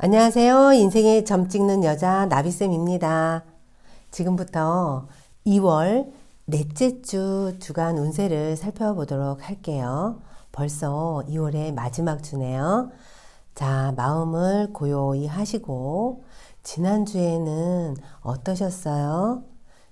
안녕하세요. 인생의 점 찍는 여자 나비쌤입니다. 지금부터 2월 넷째 주 주간 운세를 살펴보도록 할게요. 벌써 2월의 마지막 주네요. 자, 마음을 고요히 하시고 지난주에는 어떠셨어요?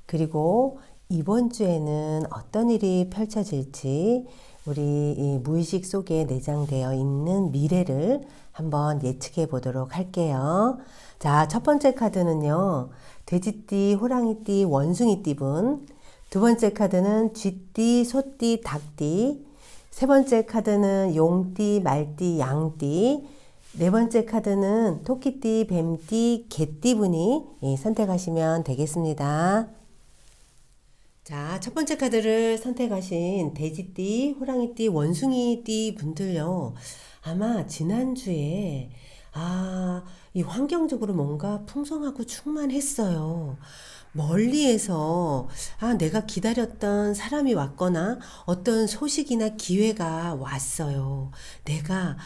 그리고 이번 주에는 어떤 일이 펼쳐질지 우리 이 무의식 속에 내장되어 있는 미래를 한번 예측해 보도록 할게요. 자, 첫 번째 카드는요. 돼지띠, 호랑이띠, 원숭이띠 분. 두 번째 카드는 쥐띠, 소띠, 닭띠. 세 번째 카드는 용띠, 말띠, 양띠. 네 번째 카드는 토끼띠, 뱀띠, 개띠 분이 선택하시면 되겠습니다. 자, 첫 번째 카드를 선택하신 돼지띠, 호랑이띠, 원숭이띠 분들요. 아마 지난주에, 이 환경적으로 뭔가 풍성하고 충만했어요. 멀리에서, 내가 기다렸던 사람이 왔거나 어떤 소식이나 기회가 왔어요. 내가,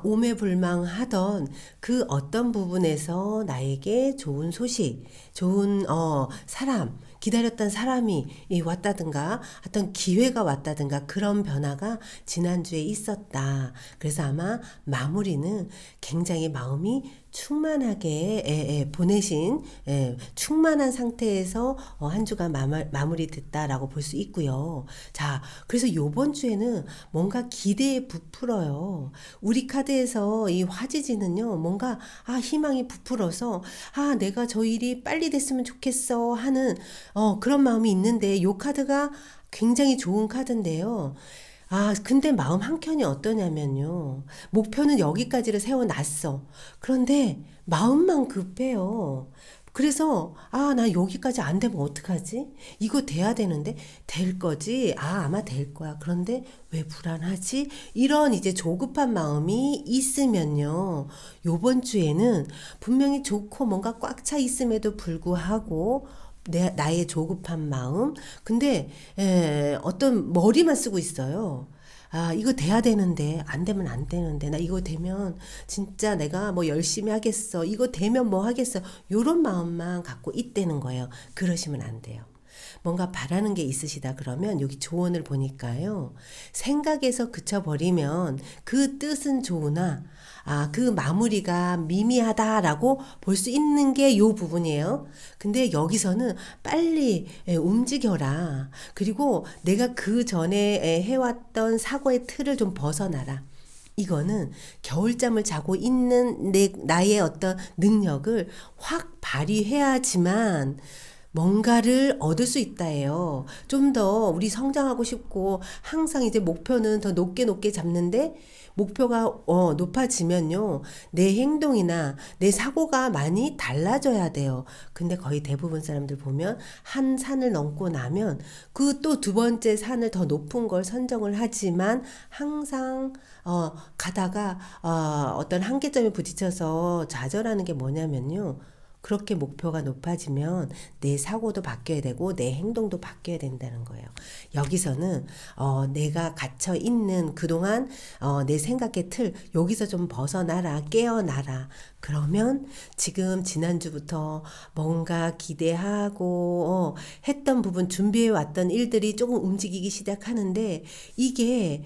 오매불망하던 그 어떤 부분에서 나에게 좋은 소식, 좋은, 사람, 기다렸던 사람이 왔다든가 어떤 기회가 왔다든가 그런 변화가 지난주에 있었다. 그래서 아마 마무리는 굉장히 마음이 충만하게 보내신 충만한 상태에서 한 주가 마무리 됐다라고 볼 수 있고요. 자, 그래서 요번 주에는 뭔가 기대에 부풀어요. 우리 카드에서 이 화지지는요, 뭔가 희망이 부풀어서 내가 저 일이 빨리 됐으면 좋겠어 하는 그런 마음이 있는데 요 카드가 굉장히 좋은 카드인데요. 근데 마음 한켠이 어떠냐면요. 목표는 여기까지를 세워놨어. 그런데 마음만 급해요. 그래서, 나 여기까지 안 되면 어떡하지? 이거 돼야 되는데, 될 거지? 아마 될 거야. 그런데 왜 불안하지? 이런 이제 조급한 마음이 있으면요. 요번 주에는 분명히 좋고 뭔가 꽉 차 있음에도 불구하고, 나의 조급한 마음. 근데 어떤 머리만 쓰고 있어요. 이거 돼야 되는데, 안 되면 안 되는데, 나 이거 되면 진짜 내가 뭐 열심히 하겠어. 이거 되면 뭐 하겠어. 요런 마음만 갖고 있다는 거예요. 그러시면 안 돼요. 뭔가 바라는 게 있으시다 그러면 여기 조언을 보니까요. 생각에서 그쳐버리면 그 뜻은 좋으나 그 마무리가 미미하다라고 볼 수 있는 게 요 부분이에요. 근데 여기서는 빨리 움직여라. 그리고 내가 그 전에 해왔던 사고의 틀을 좀 벗어나라. 이거는 겨울잠을 자고 있는 나의 어떤 능력을 확 발휘해야지만 뭔가를 얻을 수 있다예요. 좀 더 우리 성장하고 싶고 항상 이제 목표는 더 높게 높게 잡는데 목표가 높아지면요. 내 행동이나 내 사고가 많이 달라져야 돼요. 근데 거의 대부분 사람들 보면 한 산을 넘고 나면 그 또 두 번째 산을 더 높은 걸 선정을 하지만 항상 가다가 어떤 한계점에 부딪혀서 좌절하는 게 뭐냐면요. 그렇게 목표가 높아지면 내 사고도 바뀌어야 되고 내 행동도 바뀌어야 된다는 거예요. 여기서는 내가 갇혀 있는 그동안 내 생각의 틀 여기서 좀 벗어나라, 깨어나라. 그러면 지금 지난주부터 뭔가 기대하고 했던 부분 준비해 왔던 일들이 조금 움직이기 시작하는데 이게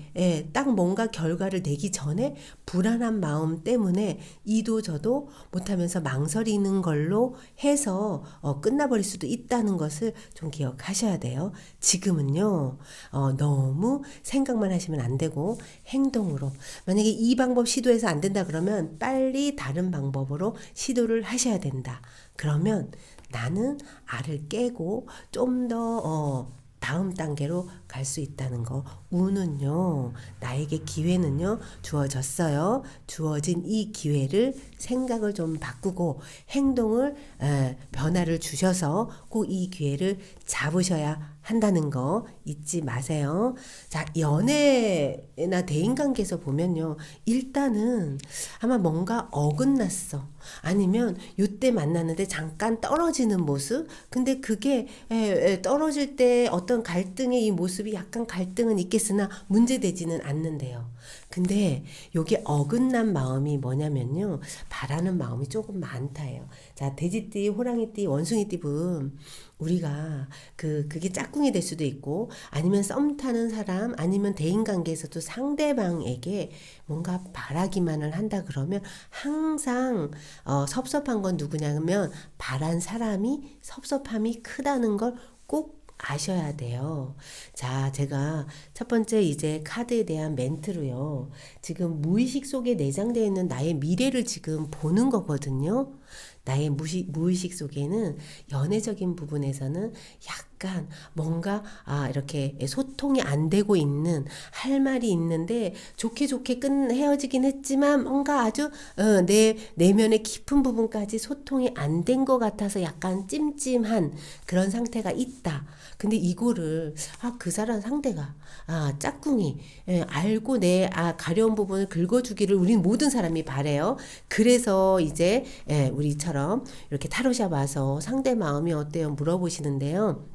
딱 뭔가 결과를 내기 전에 불안한 마음 때문에 이도 저도 못하면서 망설이는 걸로 해서 끝나버릴 수도 있다는 것을 좀 기억하셔야 돼요. 지금은요, 너무 생각만 하시면 안 되고 행동으로 만약에 이 방법 시도해서 안 된다 그러면 빨리 다른 방법으로 시도를 하셔야 된다. 그러면 나는 알을 깨고 좀 더 다음 단계로 갈 수 있다는 거. 운은요, 나에게 기회는요, 주어졌어요. 주어진 이 기회를 생각을 좀 바꾸고 행동을 변화를 주셔서 꼭 이 기회를 잡으셔야 한다는 거 잊지 마세요. 자, 연애나 대인관계에서 보면요. 일단은 아마 뭔가 어긋났어. 아니면 요때 만났는데 잠깐 떨어지는 모습? 근데 그게 떨어질 때 어떤 갈등의 이 모습이 약간 갈등은 있겠습니다. 있으나 문제되지는 않는데요. 근데 요게 어긋난 마음이 뭐냐면요. 바라는 마음이 조금 많다예요. 자, 돼지띠, 호랑이띠, 원숭이띠분 우리가 그게 짝꿍이 될 수도 있고 아니면 썸 타는 사람 아니면 대인관계에서도 상대방에게 뭔가 바라기만을 한다 그러면 항상 섭섭한 건 누구냐면 바란 사람이 섭섭함이 크다는 걸 꼭 아셔야 돼요. 자, 제가 첫 번째 이제 카드에 대한 멘트로요. 지금 무의식 속에 내장되어 있는 나의 미래를 지금 보는 거거든요. 나의 무의식 속에는 연애적인 부분에서는 약간 뭔가 이렇게 소통이 안 되고 있는 할 말이 있는데 좋게 좋게 헤어지긴 했지만 뭔가 아주 내 내면의 깊은 부분까지 소통이 안 된 것 같아서 약간 찜찜한 그런 상태가 있다. 근데 이거를 그 사람 상대가 짝꿍이 알고 내 가려운 부분을 긁어주기를 우리 모든 사람이 바래요. 그래서 이제 우리처럼 이렇게 타로샵 와서 상대 마음이 어때요? 물어보시는데요.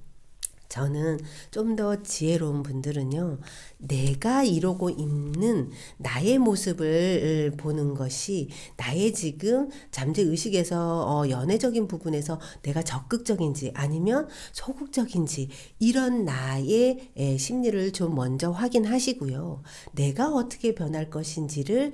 저는 좀 더 지혜로운 분들은요, 내가 이러고 있는 나의 모습을 보는 것이 나의 지금 잠재의식에서 연애적인 부분에서 내가 적극적인지 아니면 소극적인지 이런 나의 심리를 좀 먼저 확인하시고요. 내가 어떻게 변할 것인지를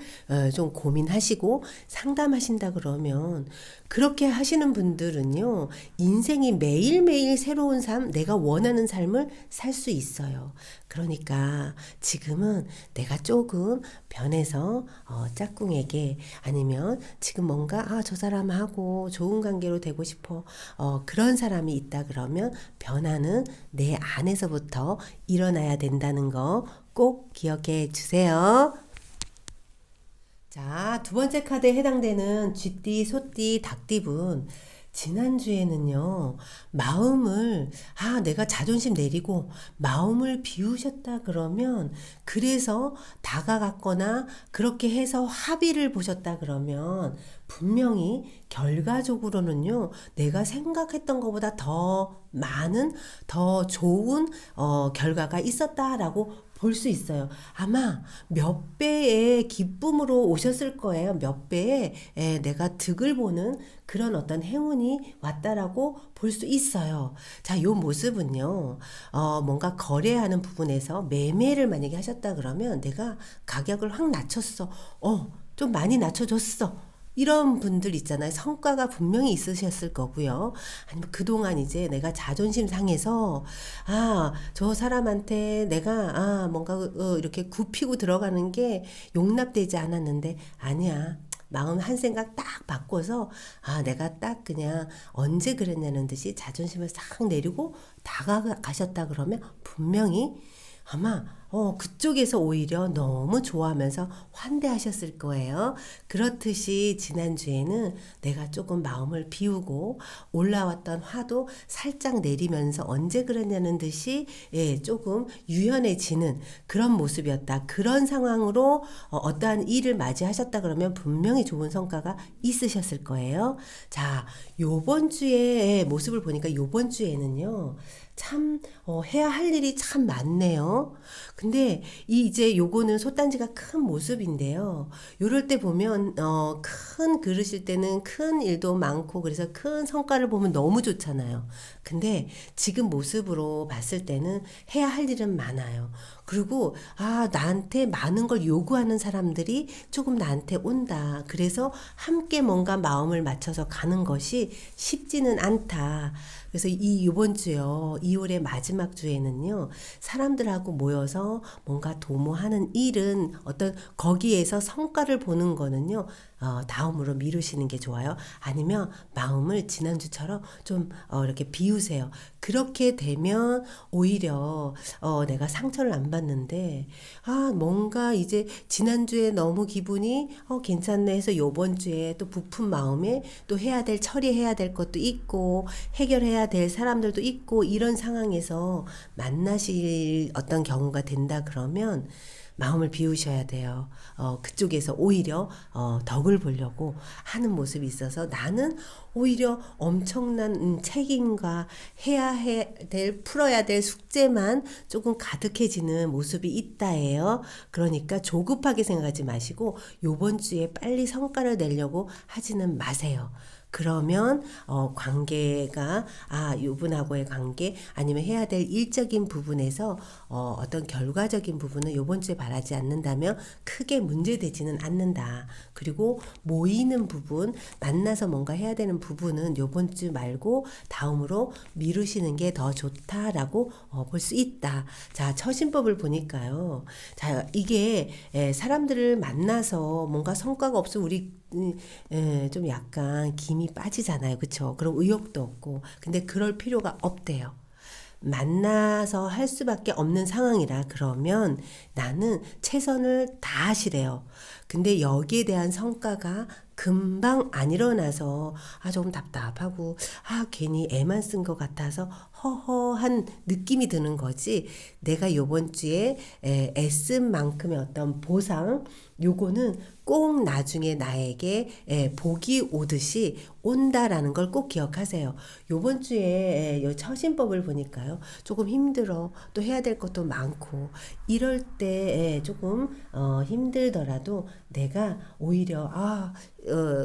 좀 고민하시고 상담하신다 그러면 그렇게 하시는 분들은요, 인생이 매일매일 새로운 삶, 내가 원하는 삶을 살 수 있어요. 그러니까 지금은 내가 조금 변해서 짝꿍에게 아니면 지금 뭔가 저 사람하고 좋은 관계로 되고 싶어 그런 사람이 있다 그러면 변화는 내 안에서부터 일어나야 된다는 거 꼭 기억해 주세요. 자, 두 번째 카드에 해당되는 쥐띠, 소띠, 닭띠분. 지난주에는요, 마음을, 내가 자존심 내리고 마음을 비우셨다 그러면, 그래서 다가갔거나 그렇게 해서 합의를 보셨다 그러면, 분명히 결과적으로는요, 내가 생각했던 것보다 더 많은, 더 좋은, 결과가 있었다라고 볼 수 있어요. 아마 몇 배의 기쁨으로 오셨을 거예요. 몇 배의 내가 득을 보는 그런 어떤 행운이 왔다라고 볼 수 있어요. 자, 요 모습은요, 뭔가 거래하는 부분에서 매매를 만약에 하셨다 그러면 내가 가격을 확 낮췄어. 좀 많이 낮춰줬어. 이런 분들 있잖아요. 성과가 분명히 있으셨을 거고요. 아니면 그동안 이제 내가 자존심 상해서 저 사람한테 내가 뭔가 이렇게 굽히고 들어가는 게 용납되지 않았는데 아니야. 마음 한 생각 딱 바꿔서 내가 딱 그냥 언제 그랬냐는 듯이 자존심을 싹 내리고 다가가셨다 그러면 분명히 아마 그쪽에서 오히려 너무 좋아하면서 환대하셨을 거예요. 그렇듯이 지난주에는 내가 조금 마음을 비우고 올라왔던 화도 살짝 내리면서 언제 그랬냐는 듯이 조금 유연해지는 그런 모습이었다. 그런 상황으로 어떠한 일을 맞이하셨다 그러면 분명히 좋은 성과가 있으셨을 거예요. 자, 요번 주의 모습을 보니까 요번 주에는요. 참 해야 할 일이 참 많네요. 근데 이제 요거는 솥단지가 큰 모습인데요. 요럴 때 보면 큰 그릇일 때는 큰 일도 많고 그래서 큰 성과를 보면 너무 좋잖아요. 근데 지금 모습으로 봤을 때는 해야 할 일은 많아요. 그리고 나한테 많은 걸 요구하는 사람들이 조금 나한테 온다. 그래서 함께 뭔가 마음을 맞춰서 가는 것이 쉽지는 않다. 그래서 이번 주요, 2월의 마지막 주에는요, 사람들하고 모여서 뭔가 도모하는 일은 어떤 거기에서 성과를 보는 거는요, 다음으로 미루시는 게 좋아요. 아니면 마음을 지난주처럼 좀 이렇게 비우세요. 그렇게 되면 오히려 내가 상처를 안 받는데 뭔가 이제 지난주에 너무 기분이 괜찮네 해서 요번 주에 또 부푼 마음에 또 해야 될 처리해야 될 것도 있고 해결해야 될 사람들도 있고 이런 상황에서 만나실 어떤 경우가 된다 그러면 마음을 비우셔야 돼요. 그쪽에서 오히려 덕을 보려고 하는 모습이 있어서 나는 오히려 엄청난 책임과 풀어야 될 숙제만 조금 가득해지는 모습이 있다예요. 그러니까 조급하게 생각하지 마시고 요번 주에 빨리 성과를 내려고 하지는 마세요. 그러면 관계가 이분하고의 관계 아니면 해야 될 일적인 부분에서 어떤 결과적인 부분은 요번 주에 바라지 않는다면 크게 문제되지는 않는다. 그리고 모이는 부분, 만나서 뭔가 해야 되는 부분은 요번 주 말고 다음으로 미루시는 게 더 좋다라고 볼 수 있다. 자, 처신법을 보니까요. 자, 이게 사람들을 만나서 뭔가 성과가 없으면 우리 좀 약간 김이 빠지잖아요. 그쵸? 그럼 의욕도 없고. 근데 그럴 필요가 없대요. 만나서 할 수밖에 없는 상황이라 그러면 나는 최선을 다하시래요. 근데 여기에 대한 성과가 금방 안 일어나서 조금 답답하고 괜히 애만 쓴 것 같아서 허허한 느낌이 드는 거지. 내가 요번 주에 애쓴 만큼의 어떤 보상 요거는 꼭 나중에 나에게 복이 오듯이 온다라는 걸 꼭 기억하세요. 요번 주에 요 처신법을 보니까요. 조금 힘들어. 또 해야 될 것도 많고 이럴 때 조금 힘들더라도 내가 오히려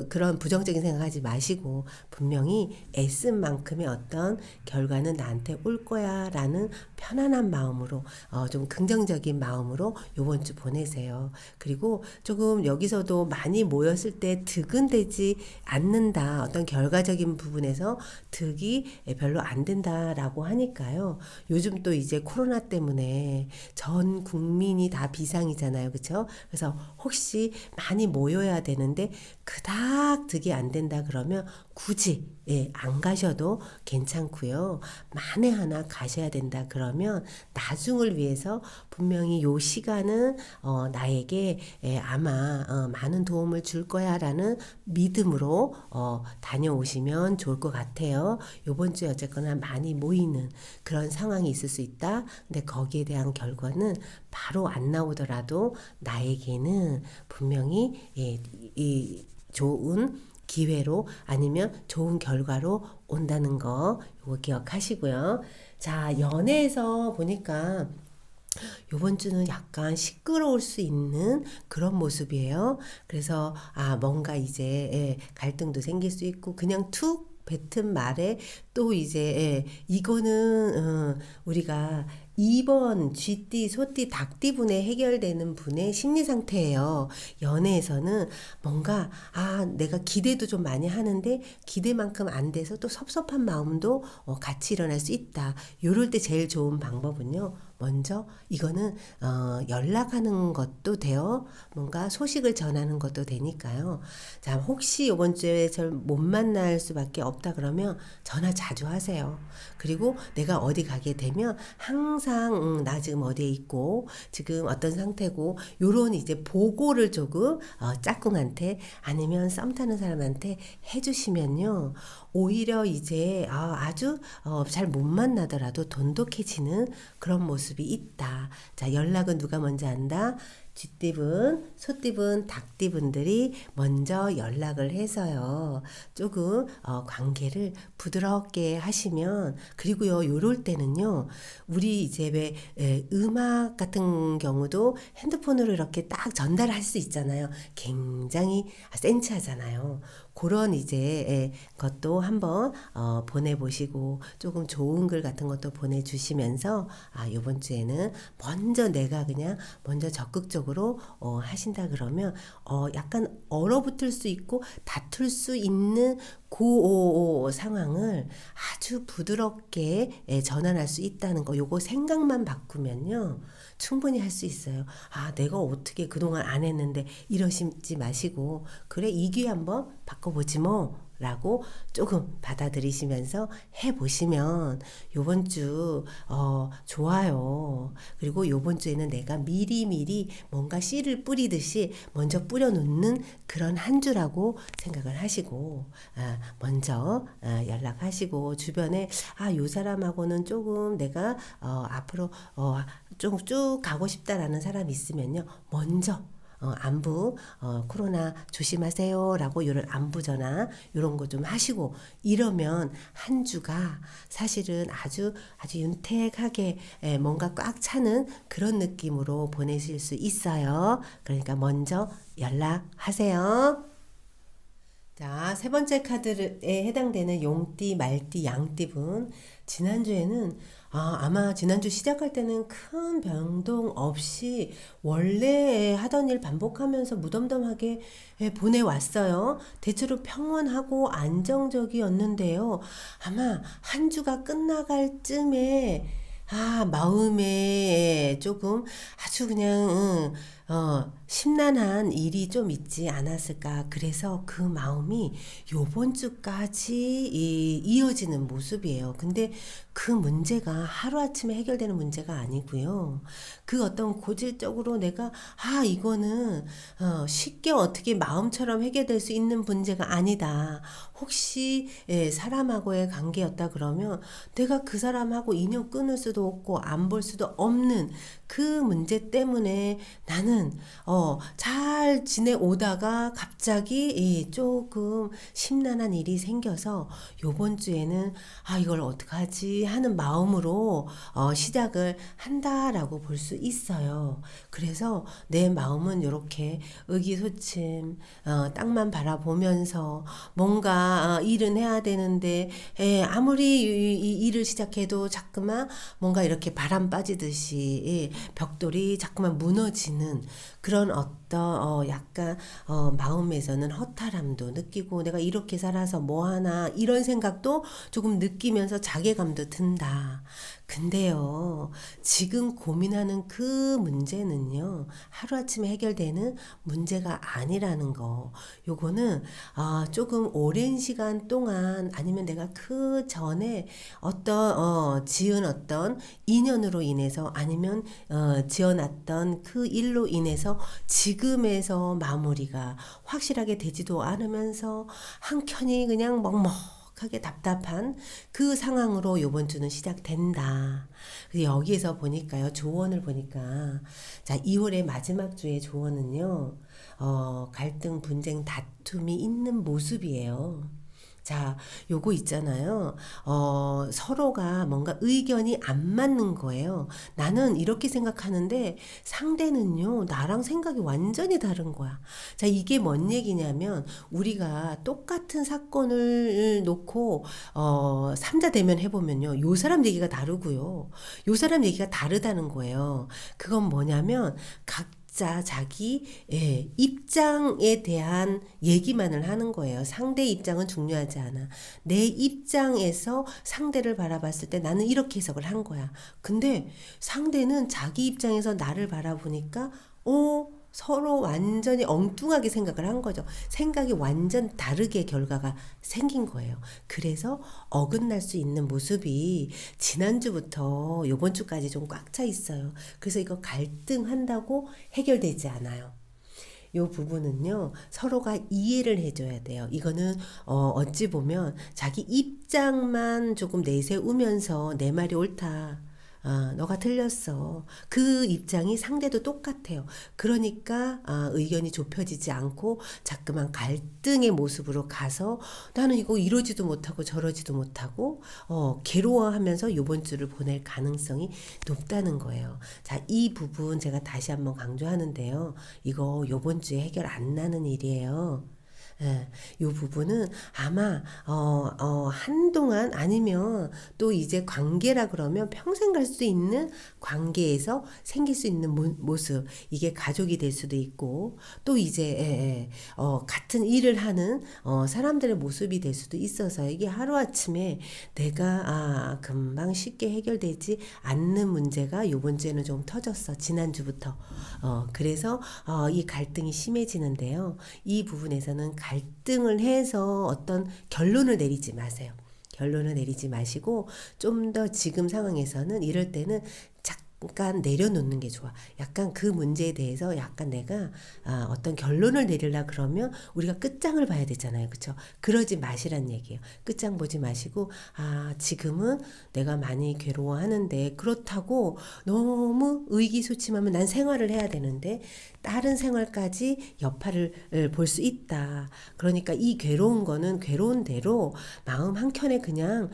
그런 부정적인 생각하지 마시고 분명히 애쓴 만큼의 어떤 결과는 나한테 올 거야 라는 편안한 마음으로 좀 긍정적인 마음으로 요번 주 보내세요. 그리고 조금 여기서도 많이 모였을 때 득은 되지 않는다. 어떤 결과적인 부분에서 득이 별로 안 된다라고 하니까요. 요즘 또 이제 코로나 때문에 전 국민이 다 비상이잖아요. 그렇죠? 그래서 혹시 많이 모여야 되는데 그닥 득이 안 된다 그러면 굳이 안 가셔도 괜찮고요. 만에 하나 가셔야 된다 그러면 나중을 위해서 분명히 요 시간은 나에게 아마 많은 도움을 줄 거야라는 믿음으로 다녀오시면 좋을 것 같아요. 요번 주에 어쨌거나 많이 모이는 그런 상황이 있을 수 있다. 근데 거기에 대한 결과는 바로 안 나오더라도 나에게는 분명히 이 좋은 기회로 아니면 좋은 결과로 온다는 거 요거 기억하시고요. 자, 연애에서 보니까 요번 주는 약간 시끄러울 수 있는 그런 모습이에요. 그래서 뭔가 이제 갈등도 생길 수 있고 그냥 툭 뱉은 말에 또 이제 이거는 우리가 2번 쥐띠, 소띠, 닭띠분에 해결되는 분의 심리 상태예요. 연애에서는 뭔가 내가 기대도 좀 많이 하는데 기대만큼 안 돼서 또 섭섭한 마음도 같이 일어날 수 있다. 요럴 때 제일 좋은 방법은요. 먼저 이거는 연락하는 것도 돼요. 뭔가 소식을 전하는 것도 되니까요. 자, 혹시 이번 주에 절 못 만날 수밖에 없다 그러면 전화 자주 하세요. 그리고 내가 어디 가게 되면 항상 나 지금 어디에 있고 지금 어떤 상태고 요런 이제 보고를 조금 짝꿍한테 아니면 썸 타는 사람한테 해주시면요. 오히려 이제 아주 잘 못 만나더라도 돈독해지는 그런 모습이 있다. 자, 연락은 누가 먼저 한다? 쥐띠분, 소띠분, 닭띠분들이 먼저 연락을 해서요. 조금 관계를 부드럽게 하시면 그리고요. 요럴 때는요. 우리 이제 왜 음악 같은 경우도 핸드폰으로 이렇게 딱 전달할 수 있잖아요. 굉장히 센치하잖아요. 그런 이제 것도 한번 보내보시고 조금 좋은 글 같은 것도 보내주시면서 요번 주에는 먼저 내가 그냥 먼저 적극적으로 하신다 그러면 약간 얼어붙을 수 있고 다툴 수 있는 그 상황을 아주 부드럽게 전환할 수 있다는 거 요거 생각만 바꾸면요 충분히 할 수 있어요. 내가 어떻게 그동안 안 했는데 이러시지 마시고 그래 이 기회 한번 바꿔보지 뭐 라고 조금 받아들이시면서 해보시면 요번 주 좋아요. 그리고 요번 주에는 내가 미리미리 뭔가 씨를 뿌리듯이 먼저 뿌려놓는 그런 한 주라고 생각을 하시고 먼저 연락하시고 주변에 요 사람하고는 조금 내가 앞으로 좀 쭉 가고 싶다라는 사람이 있으면요. 먼저 안부 코로나 조심하세요 라고 이런 안부 전화 이런 거 좀 하시고 이러면 한 주가 사실은 아주 윤택하게 뭔가 꽉 차는 그런 느낌으로 보내실 수 있어요. 그러니까 먼저 연락하세요. 자, 세 번째 카드에 해당되는 용띠, 말띠, 양띠분. 지난주에는 아마 지난주 시작할 때는 큰 변동 없이 원래 하던 일 반복하면서 무덤덤하게 보내왔어요. 대체로 평온하고 안정적이었는데요. 아마 한 주가 끝나갈 쯤에 마음에 조금 아주 그냥 심란한 일이 좀 있지 않았을까. 그래서 그 마음이 요번 주까지 이어지는 모습이에요. 근데 그 문제가 하루아침에 해결되는 문제가 아니고요. 그 어떤 고질적으로 내가 이거는 쉽게 어떻게 마음처럼 해결될 수 있는 문제가 아니다. 혹시 사람하고의 관계였다 그러면 내가 그 사람하고 인연 끊을 수도 없고 안 볼 수도 없는 그 문제 때문에 나는 잘 지내오다가 갑자기 조금 심란한 일이 생겨서 요번 주에는 이걸 어떡하지 하는 마음으로 시작을 한다라고 볼 수 있어요. 그래서 내 마음은 이렇게 의기소침 땅만 바라보면서 뭔가 일은 해야 되는데 아무리 이 일을 시작해도 자꾸만 뭔가 이렇게 바람 빠지듯이 벽돌이 자꾸만 무너지는 그런 어떤 약간 마음에서는 허탈함도 느끼고 내가 이렇게 살아서 뭐 하나 이런 생각도 조금 느끼면서 자괴감도 든다. 근데요, 지금 고민하는 그 문제는요, 하루아침에 해결되는 문제가 아니라는 거. 요거는 조금 오랜 시간 동안 아니면 내가 그 전에 어떤 지은 어떤 인연으로 인해서 아니면 지어놨던 그 일로 인해서 지금에서 마무리가 확실하게 되지도 않으면서 한켠이 그냥 먹먹하게 답답한 그 상황으로 요번 주는 시작된다. 여기에서 보니까요, 조언을 보니까 자, 2월의 마지막 주의 조언은요, 갈등, 분쟁, 다툼이 있는 모습이에요. 자, 요거 있잖아요. 서로가 뭔가 의견이 안 맞는 거예요. 나는 이렇게 생각하는데 상대는요, 나랑 생각이 완전히 다른 거야. 자, 이게 뭔 얘기냐면, 우리가 똑같은 사건을 놓고, 삼자 대면 해보면요, 요 사람 얘기가 다르고요. 요 사람 얘기가 다르다는 거예요. 그건 뭐냐면, 자기 입장에 대한 얘기만을 하는 거예요. 상대 입장은 중요하지 않아. 내 입장에서 상대를 바라봤을 때 나는 이렇게 해석을 한 거야. 근데 상대는 자기 입장에서 나를 바라보니까 서로 완전히 엉뚱하게 생각을 한 거죠. 생각이 완전 다르게 결과가 생긴 거예요. 그래서 어긋날 수 있는 모습이 지난주부터 요번 주까지 좀 꽉 차 있어요. 그래서 이거 갈등한다고 해결되지 않아요. 요 부분은요, 서로가 이해를 해줘야 돼요. 이거는 어찌 보면 자기 입장만 조금 내세우면서 내 말이 옳다, 너가 틀렸어, 그 입장이 상대도 똑같아요. 그러니까 의견이 좁혀지지 않고 자꾸만 갈등의 모습으로 가서 나는 이거 이러지도 못하고 저러지도 못하고 괴로워하면서 요번 주를 보낼 가능성이 높다는 거예요. 자, 이 부분 제가 다시 한번 강조하는데요. 이거 요번 주에 해결 안 나는 일이에요. 이 부분은 아마 한동안 아니면 또 이제 관계라 그러면 평생 갈 수 있는 관계에서 생길 수 있는 모습, 이게 가족이 될 수도 있고 또 이제 같은 일을 하는 사람들의 모습이 될 수도 있어서 이게 하루아침에 내가 금방 쉽게 해결되지 않는 문제가 요번 주에는 좀 터졌어. 지난주부터. 그래서 이 갈등이 심해지는데요. 이 부분에서는 갈등을 해서 어떤 결론을 내리지 마세요. 결론을 내리지 마시고 좀 더 지금 상황에서는 이럴 때는 잠깐 내려놓는 게 좋아. 약간 그 문제에 대해서 약간 내가 어떤 결론을 내리려 그러면 우리가 끝장을 봐야 되잖아요. 그렇죠? 그러지 마시란 얘기예요. 끝장 보지 마시고 지금은 내가 많이 괴로워하는데 그렇다고 너무 의기소침하면 난 생활을 해야 되는데 다른 생활까지 여파를 볼 수 있다. 그러니까 이 괴로운 거는 괴로운 대로 마음 한켠에 그냥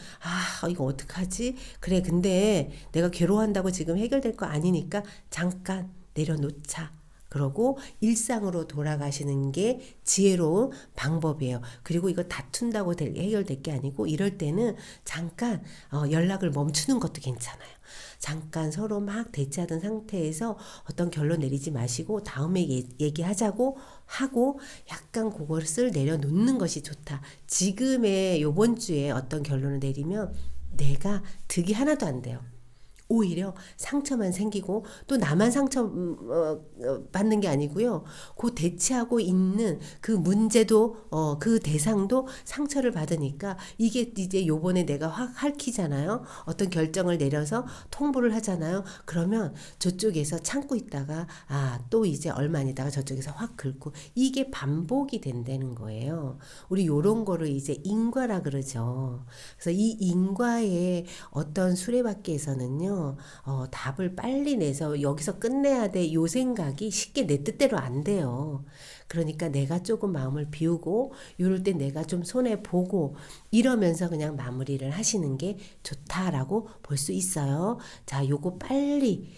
이거 어떡하지? 그래 근데 내가 괴로워한다고 지금 해결될 거 아니니까 잠깐 내려놓자. 그러고 일상으로 돌아가시는 게 지혜로운 방법이에요. 그리고 이거 다툰다고 해결될 게 아니고 이럴 때는 잠깐 연락을 멈추는 것도 괜찮아요. 잠깐 서로 막 대치하던 상태에서 어떤 결론 내리지 마시고 다음에 얘기하자고 하고 약간 그것을 내려놓는 것이 좋다. 지금의 요번 주에 어떤 결론을 내리면 내가 득이 하나도 안 돼요. 오히려 상처만 생기고 또 나만 상처 받는 게 아니고요. 그 대치하고 있는 그 문제도 그 대상도 상처를 받으니까 이게 이제 요번에 내가 확 핥히잖아요. 어떤 결정을 내려서 통보를 하잖아요. 그러면 저쪽에서 참고 있다가 또 이제 얼마 안 있다가 저쪽에서 확 긁고 이게 반복이 된다는 거예요. 우리 요런 거를 이제 인과라 그러죠. 그래서 이 인과의 어떤 수레바퀴에서는요. 답을 빨리 내서 여기서 끝내야 돼. 요 생각이 쉽게 내 뜻대로 안 돼요. 그러니까 내가 조금 마음을 비우고 이럴 때 내가 좀 손해보고 이러면서 그냥 마무리를 하시는 게 좋다라고 볼 수 있어요. 자, 요거 빨리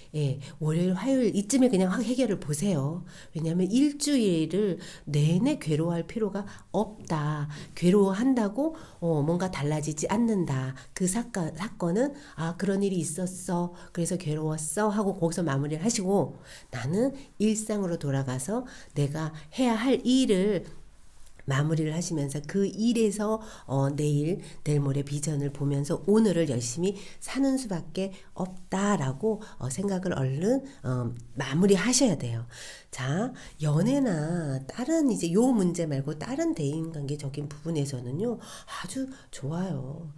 월요일, 화요일 이쯤에 그냥 확 해결을 보세요. 왜냐하면 일주일을 내내 괴로워할 필요가 없다. 괴로워한다고 뭔가 달라지지 않는다. 그 사건은 그런 일이 있었어. 그래서 괴로웠어 하고 거기서 마무리를 하시고 나는 일상으로 돌아가서 내가 해야 할 일을 마무리를 하시면서 그 일에서 내일 모레 비전을 보면서 오늘을 열심히 사는 수밖에 없다라고 생각을 얼른 마무리 하셔야 돼요. 자, 연애나 다른 이제 요 문제 말고 다른 대인관계적인 부분에서는요 아주 좋아요.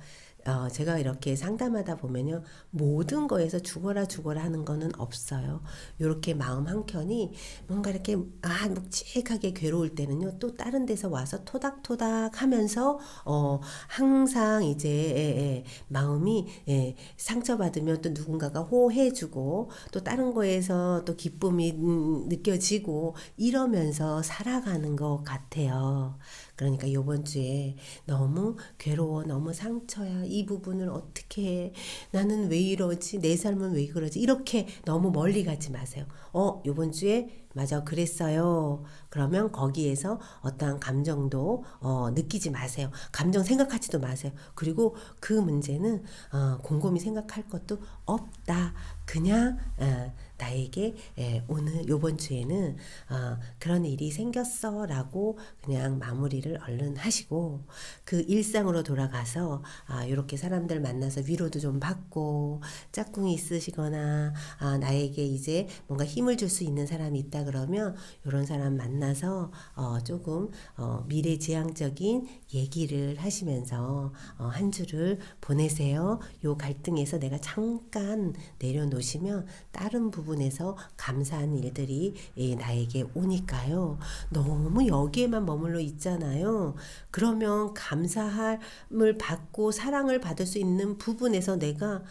제가 이렇게 상담하다 보면요 모든 거에서 죽어라 하는 거는 없어요. 이렇게 마음 한켠이 뭔가 이렇게 묵직하게 괴로울 때는요 또 다른 데서 와서 토닥토닥 하면서 항상 이제 마음이 상처받으면 또 누군가가 호해주고 또 다른 거에서 또 기쁨이 느껴지고 이러면서 살아가는 것 같아요. 그러니까 이번 주에 너무 괴로워, 너무 상처야, 이 부분을 어떻게 해, 나는 왜 이러지, 내 삶은 왜 그러지, 이렇게 너무 멀리 가지 마세요. 이번 주에 맞아 그랬어요. 그러면 거기에서 어떠한 감정도 느끼지 마세요. 감정 생각하지도 마세요. 그리고 그 문제는 곰곰이 생각할 것도 없다. 그냥 나에게 오늘 요번 주에는 그런 일이 생겼어 라고 그냥 마무리를 얼른 하시고 그 일상으로 돌아가서 이렇게 사람들 만나서 위로도 좀 받고 짝꿍이 있으시거나 나에게 이제 뭔가 힘을 줄 수 있는 사람이 있다 그러면 이런 사람 만나서 조금 미래지향적인 얘기를 하시면서 한 주를 보내세요. 요 갈등에서 내가 잠깐 내려놓으시면 다른 부분에서 감사한 일들이 나에게 오니까요. 너무 여기에만 머물러 있잖아요. 그러면 감사함을 받고 사랑을 받을 수 있는 부분에서 내가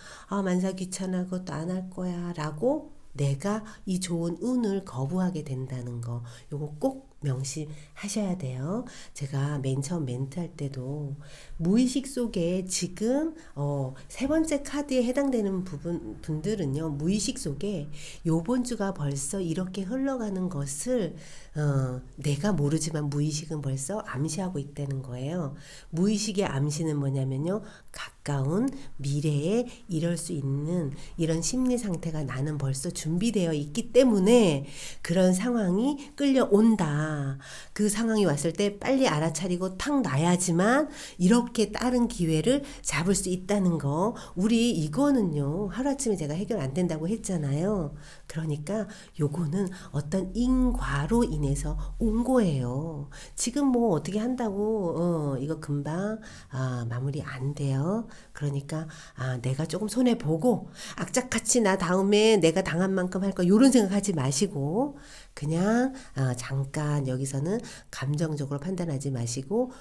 만사 귀찮아 그것도 안 할 거야 라고 내가 이 좋은 운을 거부하게 된다는 거 요거 꼭 명심하셔야 돼요. 제가 맨 처음 멘트할 때도 무의식 속에 지금 세 번째 카드에 해당되는 분들은요 무의식 속에 요번 주가 벌써 이렇게 흘러가는 것을 내가 모르지만 무의식은 벌써 암시하고 있다는 거예요. 무의식의 암시는 뭐냐면요 가까운 미래에 이럴 수 있는 이런 심리 상태가 나는 벌써 준비되어 있기 때문에 그런 상황이 끌려온다. 있다. 그 상황이 왔을 때 빨리 알아차리고 탁 놔야지만 이렇게 다른 기회를 잡을 수 있다는 거. 우리 이거는요, 하루아침에 제가 해결 안 된다고 했잖아요. 그러니까 요거는 어떤 인과로 인해서 온 거예요. 지금 뭐 어떻게 한다고, 이거 금방, 마무리 안 돼요. 그러니까, 내가 조금 손해보고, 악착같이 나 다음에 내가 당한 만큼 할 거, 요런 생각하지 마시고, 그냥, 잠깐 여기서는 감정적으로 판단하지 마시고,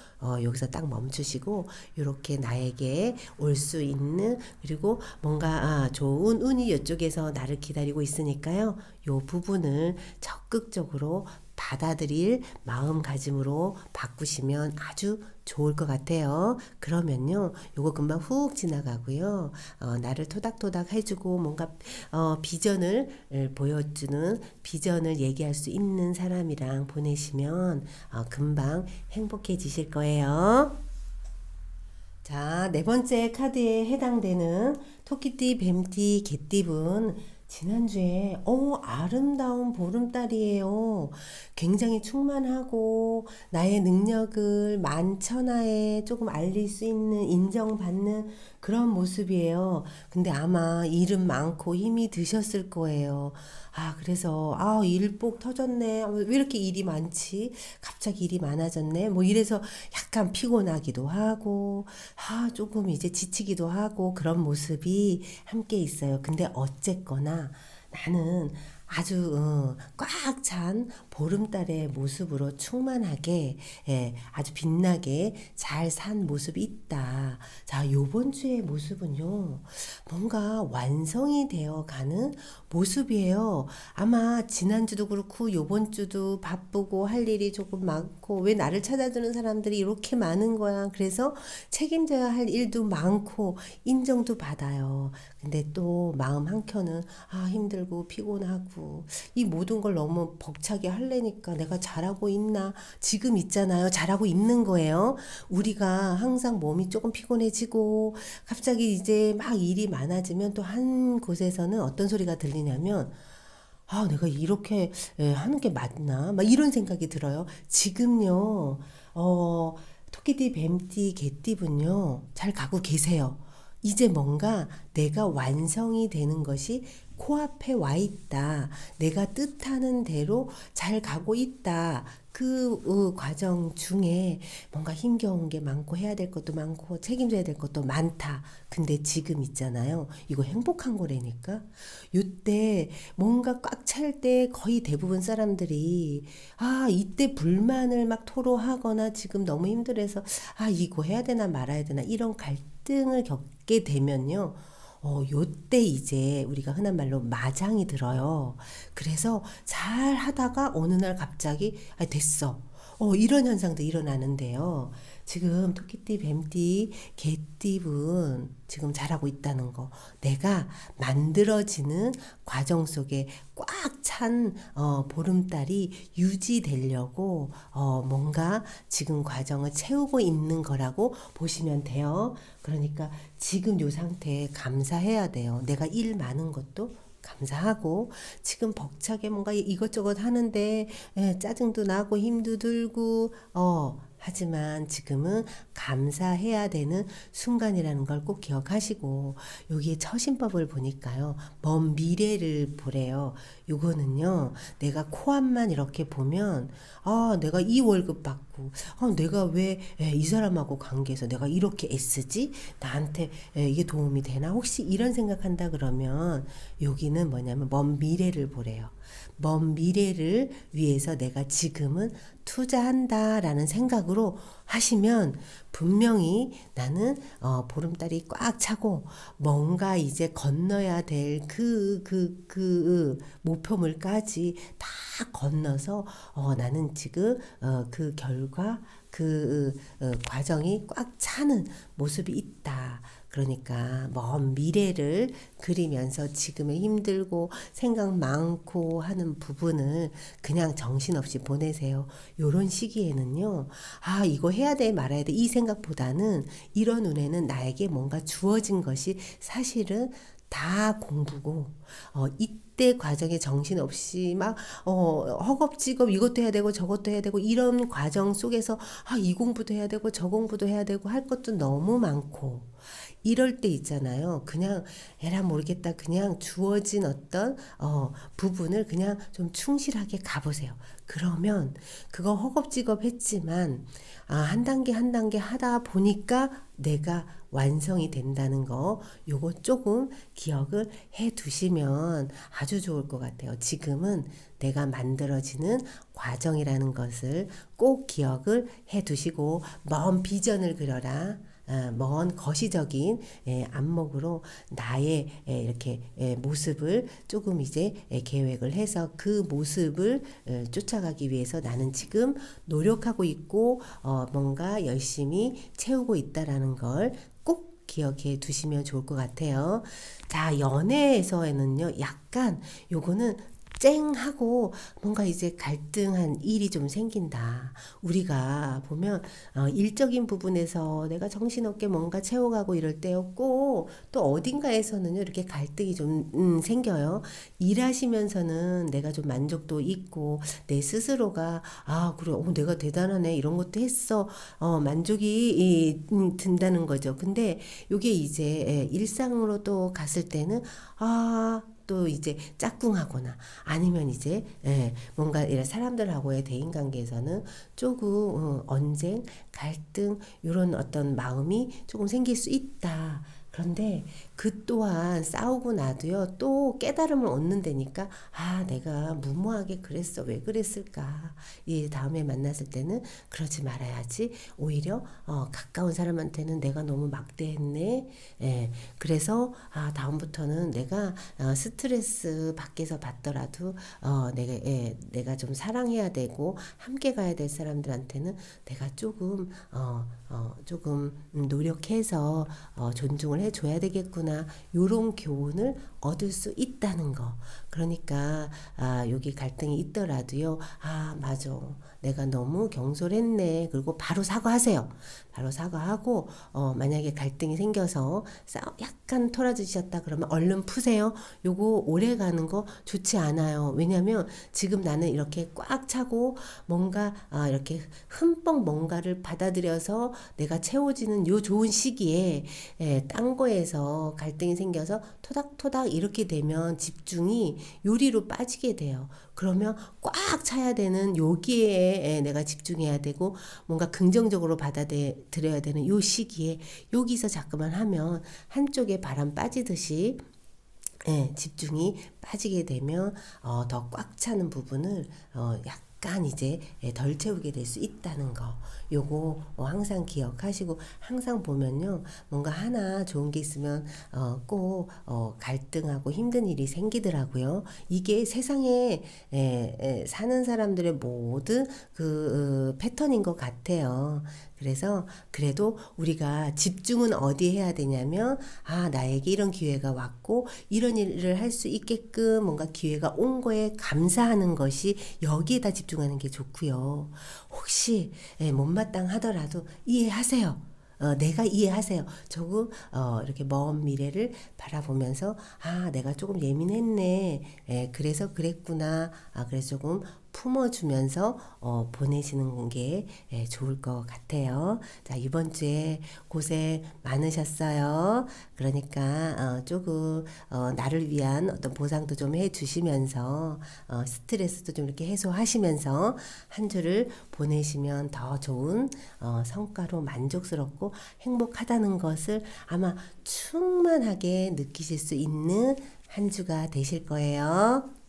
여기서 딱 멈추시고, 요렇게 나에게 올 수 있는, 그리고 뭔가, 좋은 운이 이쪽에서 나를 기다리고 있으니까요. 요 부분을 적극적으로 받아들일 마음가짐으로 바꾸시면 아주 좋을 것 같아요. 그러면요, 요거 금방 훅 지나가고요. 나를 토닥토닥 해주고 뭔가 비전을 보여주는, 비전을 얘기할 수 있는 사람이랑 보내시면 금방 행복해지실 거예요. 자, 네 번째 카드에 해당되는 토끼띠, 뱀띠, 개띠분 지난주에 아름다운 보름달이에요. 굉장히 충만하고 나의 능력을 만천하에 조금 알릴 수 있는 인정받는 그런 모습이에요. 근데 아마 일은 많고 힘이 드셨을 거예요. 그래서 일복 터졌네. 왜 이렇게 일이 많지? 갑자기 일이 많아졌네. 뭐 이래서 약간 피곤하기도 하고 조금 이제 지치기도 하고 그런 모습이 함께 있어요. 근데 어쨌거나 나는 아주 꽉 찬 보름달의 모습으로 충만하게 아주 빛나게 잘 산 모습이 있다. 자, 요번 주의 모습은요. 뭔가 완성이 되어 가는 모습이에요. 아마 지난주도 그렇고 요번 주도 바쁘고 할 일이 조금 많고 왜 나를 찾아주는 사람들이 이렇게 많은 거야. 그래서 책임져야 할 일도 많고 인정도 받아요. 근데 또 마음 한켠은 힘들고 피곤하고 이 모든 걸 너무 벅차게 하려니까 내가 잘하고 있나? 지금 있잖아요. 잘하고 있는 거예요. 우리가 항상 몸이 조금 피곤해지고 갑자기 이제 막 일이 많아지면 또 한 곳에서는 어떤 소리가 들리냐면 내가 이렇게 하는 게 맞나? 막 이런 생각이 들어요. 지금요, 토끼띠, 뱀띠, 개띠분요, 잘 가고 계세요. 이제 뭔가 내가 완성이 되는 것이 코앞에 와 있다. 내가 뜻하는 대로 잘 가고 있다. 그 과정 중에 뭔가 힘겨운 게 많고 해야 될 것도 많고 책임져야 될 것도 많다. 근데 지금 있잖아요. 이거 행복한 거라니까. 요때 뭔가 꽉 찰 때 거의 대부분 사람들이 이때 불만을 막 토로하거나 지금 너무 힘들어서 이거 해야 되나 말아야 되나 이런 갈등을 겪게 되면요. 요때 이제 우리가 흔한 말로 마장이 들어요. 그래서 잘 하다가 어느 날 갑자기 됐어. 이런 현상도 일어나는데요. 지금 토끼띠, 뱀띠, 개띠분 지금 잘하고 있다는 거. 내가 만들어지는 과정 속에 꽉 찬 보름달이 유지되려고 뭔가 지금 과정을 채우고 있는 거라고 보시면 돼요. 그러니까 지금 요 상태에 감사해야 돼요. 내가 일 많은 것도 감사하고 지금 벅차게 뭔가 이것저것 하는데 짜증도 나고 힘도 들고 하지만 지금은 감사해야 되는 순간이라는 걸 꼭 기억하시고 여기에 처신법을 보니까요. 먼 미래를 보래요. 요거는요. 내가 코앞만 이렇게 보면 내가 이 월급 받고 내가 왜 이 사람하고 관계에서 내가 이렇게 애쓰지? 나한테 이게 도움이 되나? 혹시 이런 생각한다 그러면 여기는 뭐냐면 먼 미래를 보래요. 먼 미래를 위해서 내가 지금은 투자한다라는 생각으로 하시면 분명히 나는 보름달이 꽉 차고 뭔가 이제 건너야 될 그 목표물까지 다 건너서 나는 지금 그 결과 과정이 꽉 차는 모습이 있다. 그러니까 먼 미래를 그리면서 지금의 힘들고 생각 많고 하는 부분을 그냥 정신없이 보내세요. 요런 시기에는요. 이거 해야 돼 말아야 돼 이 생각보다는 이런 운에는 나에게 뭔가 주어진 것이 사실은 다 공부고 이때 이때 과정에 정신없이 막 허겁지겁 이것도 해야 되고 저것도 해야 되고 이런 과정 속에서 이 공부도 해야 되고 저 공부도 해야 되고 할 것도 너무 많고 이럴 때 있잖아요. 그냥 에라 모르겠다. 그냥 주어진 어떤 부분을 그냥 좀 충실하게 가보세요. 그러면 그거 허겁지겁 했지만 한 단계 한 단계 하다 보니까 내가 완성이 된다는 거 요거 조금 기억을 해 두시면 아주 좋을 것 같아요. 지금은 내가 만들어지는 과정이라는 것을 꼭 기억을 해 두시고 먼 비전을 그려라. 먼 거시적인 안목으로 나의 이렇게 모습을 조금 이제 계획을 해서 그 모습을 쫓아가기 위해서 나는 지금 노력하고 있고 뭔가 열심히 채우고 있다라는 걸 꼭 기억해 두시면 좋을 것 같아요. 자, 연애에서는요, 약간 요거는 쨍하고 뭔가 이제 갈등한 일이 좀 생긴다. 우리가 보면 일적인 부분에서 내가 정신없게 뭔가 채워가고 이럴 때였고 또 어딘가에서는요 이렇게 갈등이 좀 생겨요. 일하시면서는 내가 좀 만족도 있고 내 스스로가 그래 내가 대단하네 이런 것도 했어 만족이 든다는 거죠. 근데 이게 이제 일상으로 또 갔을 때는 또 이제 짝꿍하거나 아니면 이제 뭔가 이런 사람들하고의 대인관계에서는 조금 언쟁, 갈등 이런 어떤 마음이 조금 생길 수 있다. 그런데 그 또한 싸우고 나도요 또 깨달음을 얻는다니까 내가 무모하게 그랬어 왜 그랬을까 다음에 만났을 때는 그러지 말아야지 오히려 가까운 사람한테는 내가 너무 막대했네 그래서 다음부터는 내가 스트레스 밖에서 받더라도 내가 좀 사랑해야 되고 함께 가야 될 사람들한테는 내가 조금 노력해서 존중을 해줘야 되겠구나 요런 교훈을 얻을 수 있다는 거. 그러니까 여기 갈등이 있더라도요 맞아 내가 너무 경솔했네 그리고 바로 사과하세요. 바로 사과하고 만약에 갈등이 생겨서 약간 토라지셨다 그러면 얼른 푸세요. 요거 오래 가는 거 좋지 않아요. 왜냐면 지금 나는 이렇게 꽉 차고 뭔가 이렇게 흠뻑 뭔가를 받아들여서 내가 채워지는 요 좋은 시기에 딴 거에서 갈등이 생겨서 토닥토닥 이렇게 되면 집중이 요리로 빠지게 돼요. 그러면 꽉 차야 되는 여기에 내가 집중해야 되고 뭔가 긍정적으로 받아들여야 되는 요 시기에 여기서 자꾸만 하면 한쪽에 바람 빠지듯이 집중이 빠지게 되면 더 꽉 차는 부분을 약간 이제 덜 채우게 될 수 있다는 거 요거 항상 기억하시고 항상 보면요 뭔가 하나 좋은 게 있으면 꼭 갈등하고 힘든 일이 생기더라고요. 이게 세상에 사는 사람들의 모든 그 패턴인 것 같아요. 그래서 그래도 우리가 집중은 어디에 해야 되냐면 나에게 이런 기회가 왔고 이런 일을 할 수 있게끔 뭔가 기회가 온 거에 감사하는 것이 여기에다 집중하는 게 좋고요. 혹시 못마땅하더라도 이해하세요. 내가 이해하세요. 조금 이렇게 먼 미래를 바라보면서 내가 조금 예민했네. 그래서 그랬구나. 그래서 조금 품어주면서 보내시는 게 좋을 것 같아요. 자, 이번 주에 고생 많으셨어요. 그러니까 조금 나를 위한 어떤 보상도 좀 해주시면서 스트레스도 좀 이렇게 해소하시면서 한 주를 보내시면 더 좋은 성과로 만족스럽고 행복하다는 것을 아마 충만하게 느끼실 수 있는 한 주가 되실 거예요.